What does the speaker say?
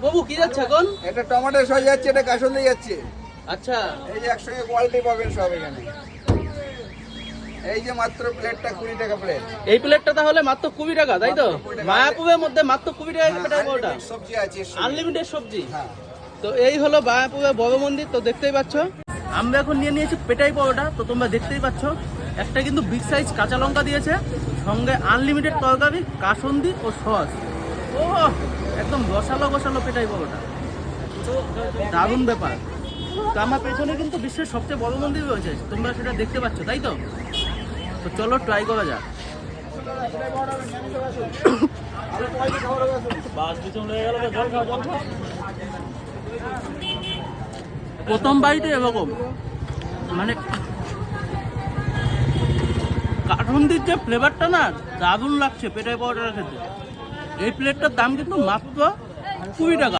বাবু কি যাচ্ছে এখন? এটা টমেটো সস যাচ্ছে, এটা কাসুন্দি যাচ্ছে। আচ্ছা, এই যে একসঙ্গে কোয়ালিটি পাবেন সব এখানে। এই যে মাত্র প্লেটটা 20 টাকা প্লেট। এই প্লেটটা তাহলে মাত্র 20 টাকা, তাই তো? মাত্র 20 টাকা। মায়াপুরের মধ্যে মাত্র 20 টাকা পেটাই পরোটা, আনলিমিটেড সবজি আছে এর সঙ্গে। আনলিমিটেড সবজি। হ্যাঁ। তো এই হলো মায়াপুরের বড় মন্দির, তো দেখতেই পাচ্ছ। আমরা এখন নিয়ে নিয়েছি পেটাই পরোটা, তো তোমরা দেখতেই পাচ্ছ। একটা কিন্তু বিগ সাইজ কাঁচা লঙ্কা দিয়েছে, সঙ্গে আনলিমিটেড তরকারি, কাসুন্দি ও সস। ও একদম রসালো রসালো পেটাই পরোটা, দারুণ ব্যাপার। তো আমার পেছনে কিন্তু বিশ্বের সবচেয়ে বড় মন্দির রয়েছে, তোমরা সেটা দেখতে পাচ্ছ, তাই তো? তো চলো ট্রাই করা যাক। প্রথম বাড়িতে এরকম মানে কাঠুন্দির যে ফ্লেভারটা না, দারুণ লাগছে পেটাই পরোটার ক্ষেত্রে। এই প্লেটটার দাম কিন্তু মাত্র 20 টাকা।